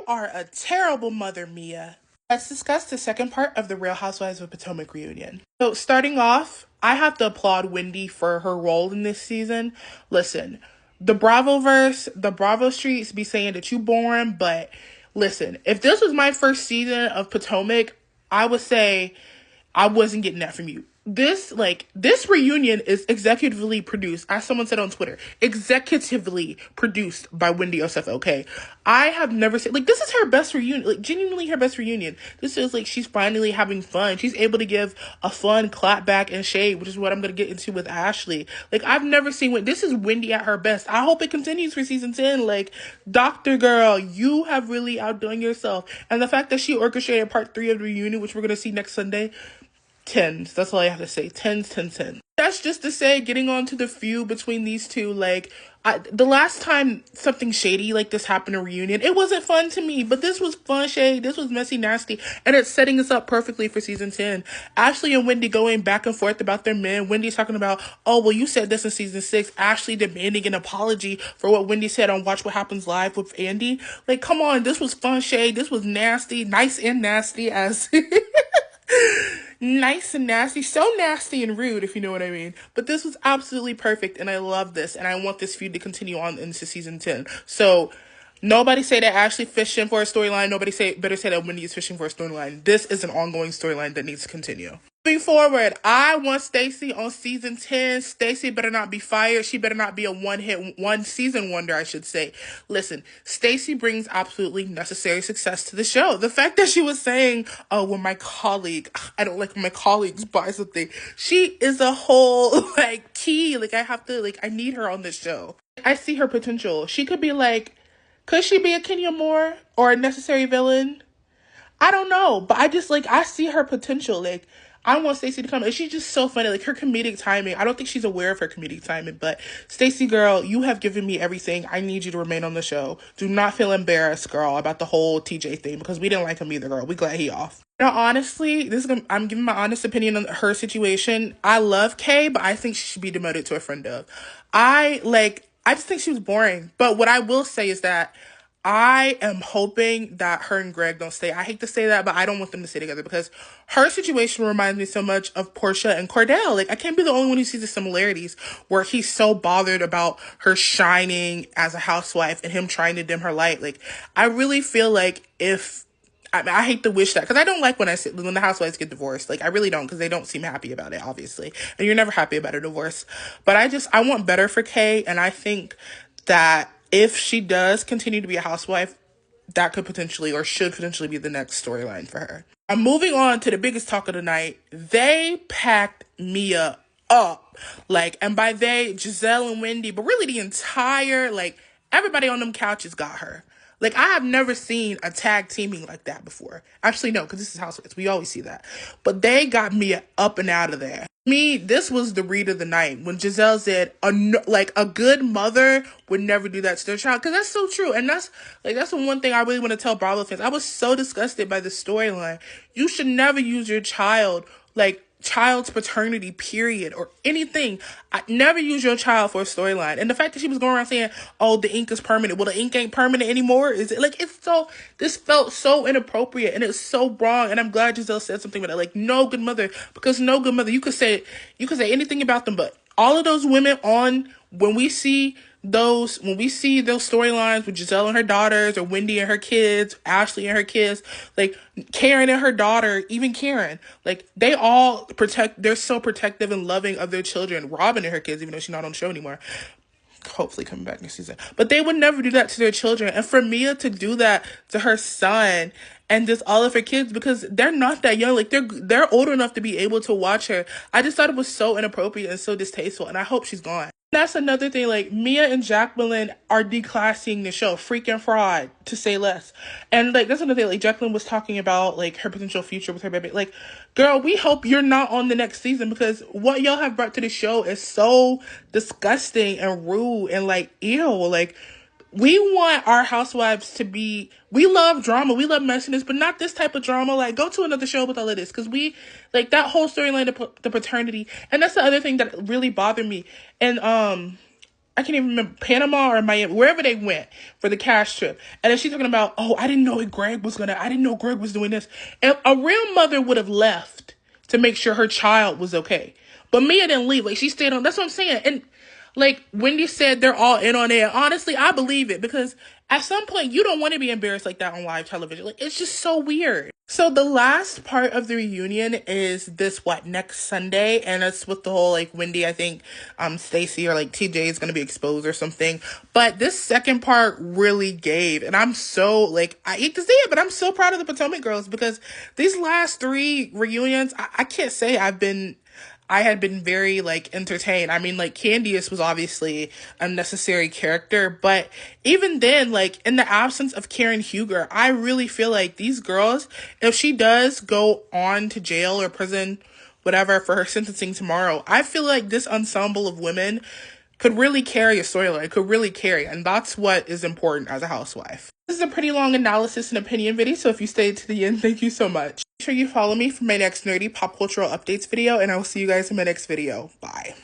are a terrible mother, Mia. Let's discuss the second part of the Real Housewives of Potomac reunion. So, starting off, I have to applaud Wendy for her role in this season. Listen, the Bravoverse, the Bravo streets be saying that you boring, but listen, if this was my first season of Potomac, I would say I wasn't getting that from you. This reunion is executively produced, as someone said on Twitter, executively produced by Wendy Osef, okay? I have never seen, this is her best reunion, genuinely her best reunion. This is, she's finally having fun. She's able to give a fun clap back and shade, which is what I'm going to get into with Ashley. I've never seen, this is Wendy at her best. I hope it continues for season 10. Dr. Girl, you have really outdone yourself. And the fact that she orchestrated part 3 of the reunion, which we're going to see next Sunday, tens. That's all I have to say. Tens. That's just to say, getting on to the feud between these two, the last time something shady like this happened in a reunion, it wasn't fun to me, but this was fun shade. This was messy, nasty, and it's setting us up perfectly for season 10. Ashley and Wendy going back and forth about their men. Wendy talking about, oh, well, you said this in season 6. Ashley demanding an apology for what Wendy said on Watch What Happens Live with Andy. Come on, this was fun shade. This was nasty, nice and nasty as... nice and nasty, so nasty and rude, if you know what I mean. But this was absolutely perfect, and I love this, and I want this feud to continue on into season 10. So nobody say that Ashley fishing for a storyline. Nobody better say that Wendy is fishing for a storyline. This is an ongoing storyline that needs to continue. Moving forward, I want Stacey on season 10. Stacey better not be fired. She better not be a one season wonder, I should say. Listen, Stacey brings absolutely necessary success to the show. The fact that she was saying, oh, when my colleague, I don't like when my colleagues buy something. She is a whole, key. I need her on this show. I see her potential. She could be could she be a Kenya Moore or a necessary villain? I don't know, but I see her potential. I want Stacey to come, and she's just so funny. Her comedic timing, I don't think she's aware of her comedic timing, but Stacey, girl, you have given me everything. I need you to remain on the show. Do not feel embarrassed, girl, about the whole TJ thing, because we didn't like him either, girl. We glad he off. Now, honestly, I'm giving my honest opinion on her situation. I love Kay, but I think she should be demoted to a friend of. I just think she was boring. But what I will say is that I am hoping that her and Greg don't stay. I hate to say that, but I don't want them to stay together because her situation reminds me so much of Portia and Cordell. I can't be the only one who sees the similarities where he's so bothered about her shining as a housewife and him trying to dim her light. I really feel I hate to wish that, because I don't like when the housewives get divorced. I really don't, because they don't seem happy about it, obviously. And you're never happy about a divorce. But I want better for Kay, and I think that if she does continue to be a housewife, that could potentially or should potentially be the next storyline for her. I'm moving on to the biggest talk of the night. They packed Mia up. And by they, Giselle and Wendy, but really the entire, everybody on them couches got her. I have never seen a tag teaming like that before. Actually, no, because this is Housewives. We always see that. But they got Mia up and out of there. This was the read of the night when Giselle said, a good mother would never do that to their child. Because that's so true. And that's the one thing I really want to tell Bravo fans. I was so disgusted by the storyline. You should never use your child's paternity, period, or anything. I never use your child for a storyline. And the fact that she was going around saying, oh, the ink is permanent. Well, the ink ain't permanent anymore. Is it? This felt so inappropriate and it's so wrong. And I'm glad Giselle said something about it. No good mother, because no good mother, you could say anything about them, but all of those women when we see those storylines with Giselle and her daughters, or Wendy and her kids, Ashley and her kids, Karen and her daughter, even Karen, they all they're so protective and loving of their children. Robin and her kids, even though she's not on the show anymore, hopefully coming back next season, but they would never do that to their children. And for Mia to do that to her son and just all of her kids, because they're not that young, they're old enough to be able to watch her. I just thought it was so inappropriate and so distasteful, and I hope she's gone. That's another thing, Mia and Jacqueline are declassing the show, freaking fraud, to say less. And, that's another thing, Jacqueline was talking about, her potential future with her baby. Girl, we hope you're not on the next season, because what y'all have brought to the show is so disgusting and rude and, ew. We want our housewives to be, we love drama, we love messiness, but not this type of drama. Go to another show with all of this, because we, that whole storyline, the paternity, and that's the other thing that really bothered me. And I can't even remember, Panama or Miami, wherever they went for the cash trip. And then she's talking about, oh, I didn't know Greg was doing this. And a real mother would have left to make sure her child was okay. But Mia didn't leave. Like, she stayed on. That's what I'm saying. And like Wendy said, they're all in on it. Honestly, I believe it, because at some point you don't want to be embarrassed like that on live television. Like, it's just so weird. So the last part of the reunion is this, next Sunday, and it's with the whole, like, Wendy, I think, Stacey or, like, TJ is going to be exposed or something. But this second part really gave, and I'm so, like, I hate to say it, but I'm so proud of the Potomac girls, because these last 3 reunions, I can't say I had been very, like, entertained. I mean, like, Candiace was obviously a necessary character, but even then, like, in the absence of Karen Huger, I really feel like these girls, if she does go on to jail or prison, whatever, for her sentencing tomorrow, I feel like this ensemble of women could really carry a storyline, could really carry, and that's what is important as a housewife. This is a pretty long analysis and opinion video, so if you stayed to the end, thank you so much. Make sure you follow me for my next nerdy pop cultural updates video, and I will see you guys in my next video. Bye.